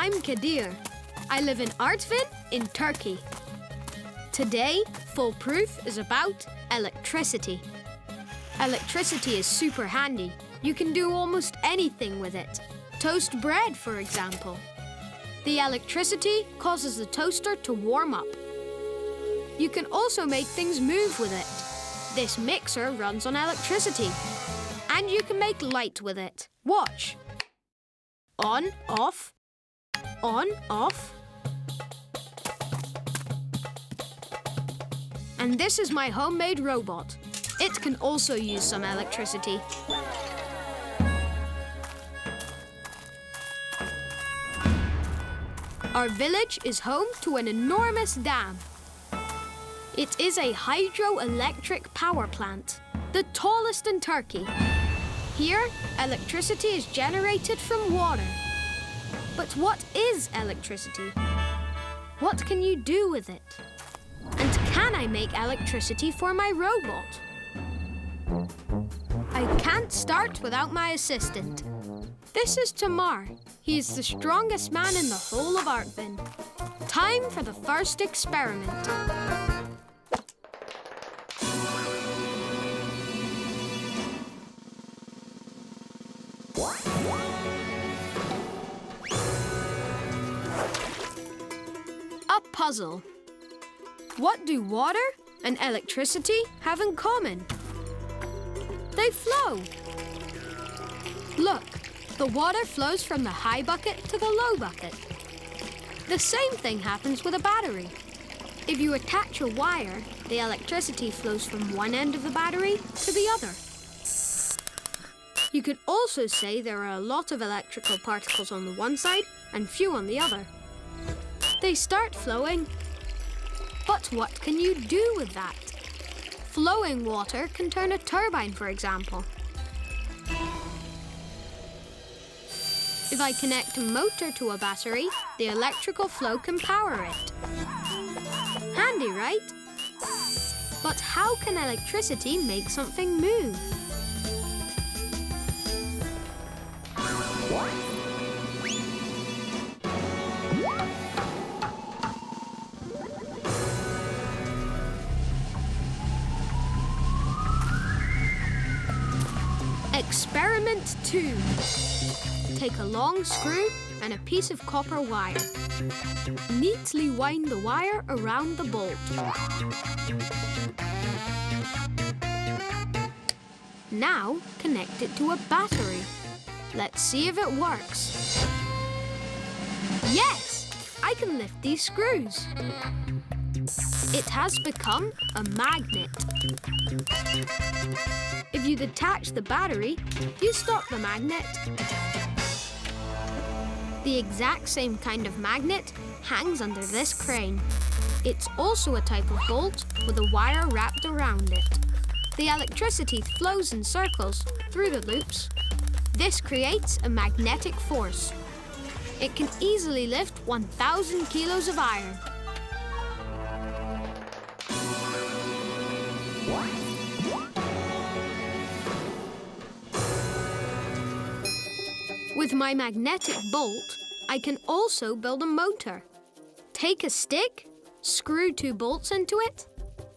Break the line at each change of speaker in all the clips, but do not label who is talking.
I'm Kadir. I live in Artvin in Turkey. Today, Foolproof is about electricity. Electricity is super handy. You can do almost anything with it. Toast bread, for example. The electricity causes the toaster to warm up. You can also make things move with it. This mixer runs on electricity. And you can make light with it. Watch. On, off. On, off. And this is my homemade robot. It can also use some electricity. Our village is home to an enormous dam. It is a hydroelectric power plant, the tallest in Turkey. Here, electricity is generated from water. But what is electricity? What can you do with it? And can I make electricity for my robot? I can't start without my assistant. This is Tamar. He is the strongest man in the whole of Artvin. Time for the first experiment. A puzzle. What do water and electricity have in common? They flow. Look, the water flows from the high bucket to the low bucket. The same thing happens with a battery. If you attach a wire, the electricity flows from one end of the battery to the other. You could also say there are a lot of electrical particles on the one side and few on the other. They start flowing. But what can you do with that? Flowing water can turn a turbine, for example. If I connect a motor to a battery, the electrical flow can power it. Handy, right? But how can electricity make something move? Experiment 2. Take a long screw and a piece of copper wire. Neatly wind the wire around the bolt. Now connect it to a battery. Let's see if it works. Yes! I can lift these screws. It has become a magnet. If you detach the battery, you stop the magnet. The exact same kind of magnet hangs under this crane. It's also a type of bolt with a wire wrapped around it. The electricity flows in circles through the loops. This creates a magnetic force. It can easily lift 1,000 kilos of iron. With my magnetic bolt, I can also build a motor. Take a stick, screw 2 bolts into it,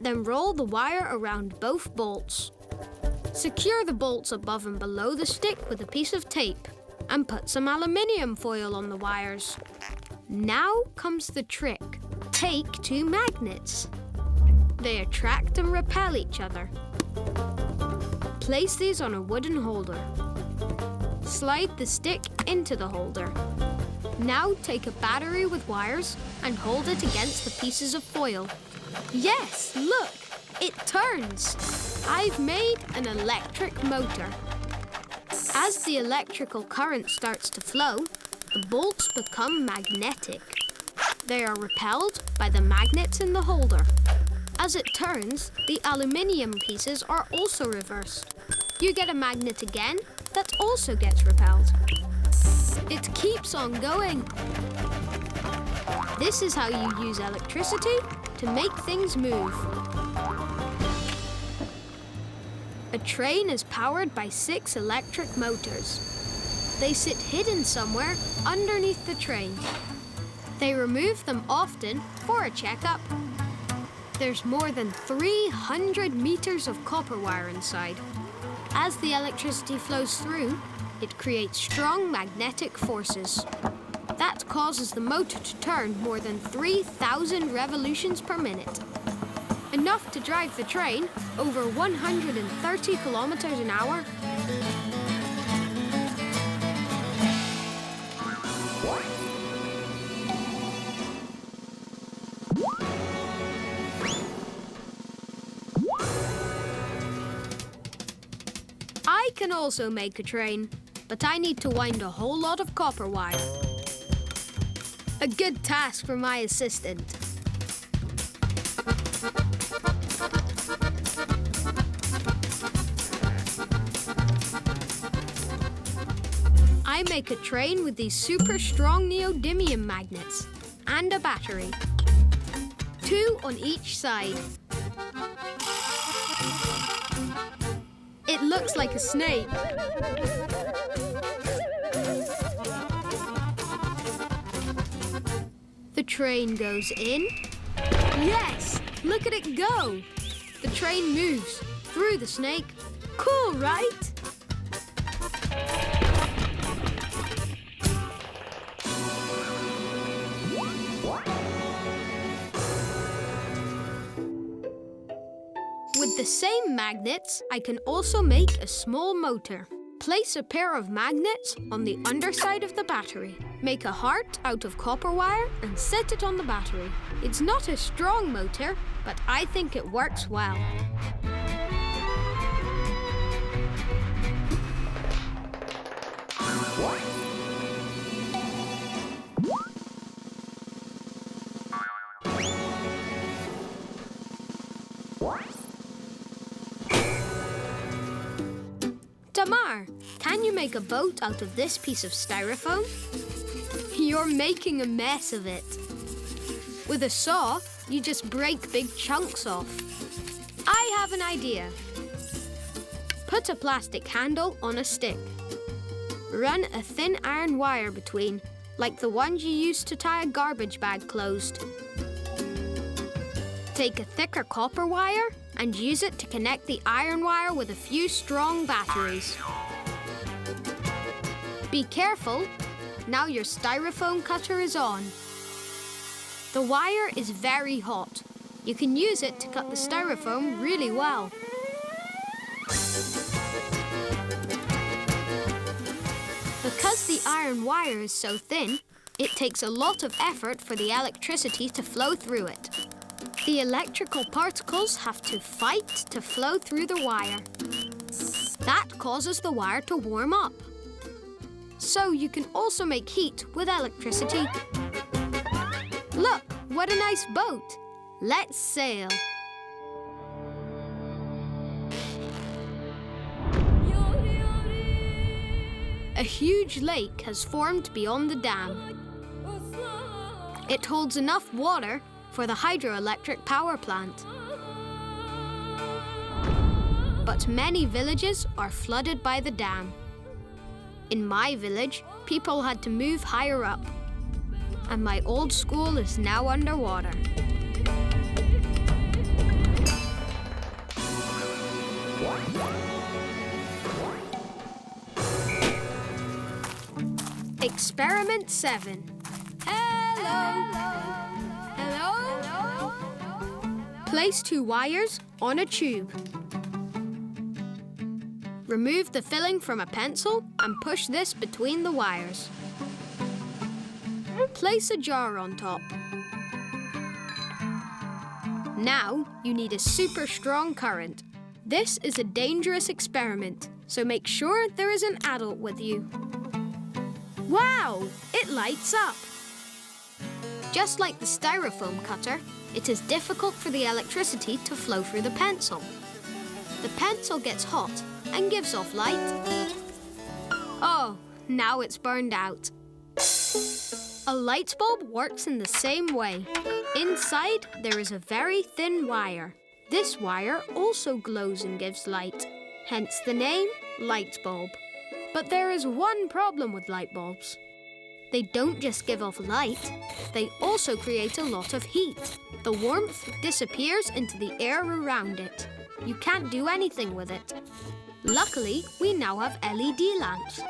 then roll the wire around both bolts. Secure the bolts above and below the stick with a piece of tape and put some aluminium foil on the wires. Now comes the trick. Take 2 magnets. They attract and repel each other. Place these on a wooden holder. Slide the stick into the holder. Now take a battery with wires and hold it against the pieces of foil. Yes, look, it turns. I've made an electric motor. As the electrical current starts to flow, the bolts become magnetic. They are repelled by the magnets in the holder. As it turns, the aluminium pieces are also reversed. You get a magnet again that also gets repelled. It keeps on going. This is how you use electricity to make things move. A train is powered by 6 electric motors. They sit hidden somewhere underneath the train. They remove them often for a checkup. There's more than 300 meters of copper wire inside. As the electricity flows through, it creates strong magnetic forces. That causes the motor to turn more than 3,000 revolutions per minute. Enough to drive the train over 130 kilometers an hour. I can also make a train, but I need to wind a whole lot of copper wire. A good task for my assistant. I make a train with these super strong neodymium magnets and a battery. 2 on each side. It looks like a snake. The train goes in. Yes! Look at it go! The train moves through the snake. Cool, right? With the same magnets, I can also make a small motor. Place a pair of magnets on the underside of the battery. Make a heart out of copper wire and set it on the battery. It's not a strong motor, but I think it works well. Tamar, can you make a boat out of this piece of styrofoam? You're making a mess of it. With a saw, you just break big chunks off. I have an idea. Put a plastic handle on a stick. Run a thin iron wire between, like the ones you use to tie a garbage bag closed. Take a thicker copper wire and use it to connect the iron wire with a few strong batteries. Be careful. Now your styrofoam cutter is on. The wire is very hot. You can use it to cut the styrofoam really well. Because the iron wire is so thin, it takes a lot of effort for the electricity to flow through it. The electrical particles have to fight to flow through the wire. That causes the wire to warm up. So you can also make heat with electricity. Look, what a nice boat. Let's sail. A huge lake has formed beyond the dam. It holds enough water for the hydroelectric power plant. But many villages are flooded by the dam. In my village, people had to move higher up, and my old school is now underwater. Experiment 7. Hello. Hello. Place 2 wires on a tube. Remove the filling from a pencil and push this between the wires. Place a jar on top. Now you need a super strong current. This is a dangerous experiment, so make sure there is an adult with you. Wow! It lights up! Just like the styrofoam cutter, it is difficult for the electricity to flow through the pencil. The pencil gets hot and gives off light. Oh, now it's burned out. A light bulb works in the same way. Inside, there is a very thin wire. This wire also glows and gives light, hence the name light bulb. But there is one problem with light bulbs. They don't just give off light, they also create a lot of heat. The warmth disappears into the air around it. You can't do anything with it. Luckily, we now have LED lamps.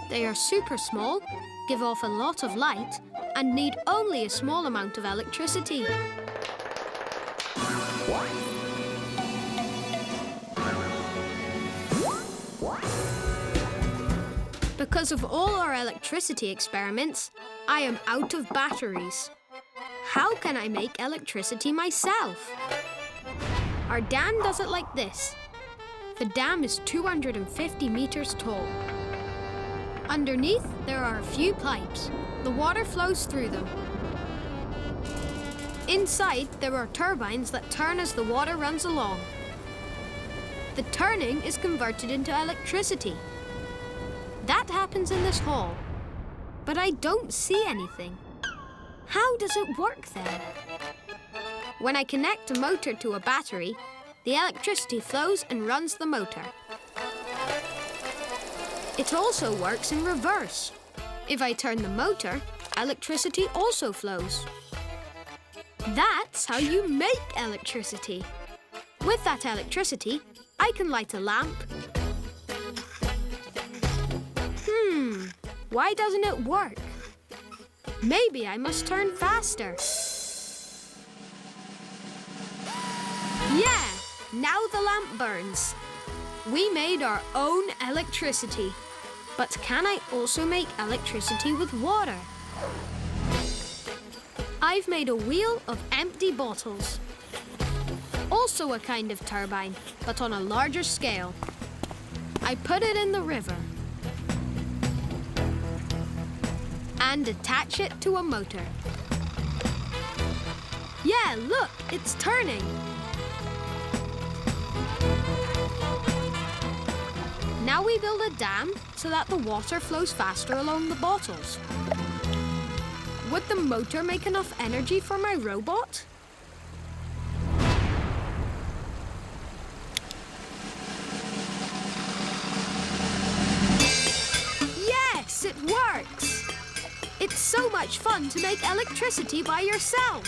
They are super small, give off a lot of light, and need only a small amount of electricity. Because of all our electricity experiments, I am out of batteries. How can I make electricity myself? Our dam does it like this. The dam is 250 meters tall. Underneath, there are a few pipes. The water flows through them. Inside, there are turbines that turn as the water runs along. The turning is converted into electricity. That happens in this hall, but I don't see anything. How does it work then? When I connect a motor to a battery, the electricity flows and runs the motor. It also works in reverse. If I turn the motor, electricity also flows. That's how you make electricity. With that electricity, I can light a lamp. Why doesn't it work? Maybe I must turn faster. Yeah, now the lamp burns. We made our own electricity. But can I also make electricity with water? I've made a wheel of empty bottles. Also a kind of turbine, but on a larger scale. I put it in the river and attach it to a motor. Yeah, look, it's turning. Now we build a dam so that the water flows faster along the bottles. Would the motor make enough energy for my robot? Yes, it works! It's so much fun to make electricity by yourself.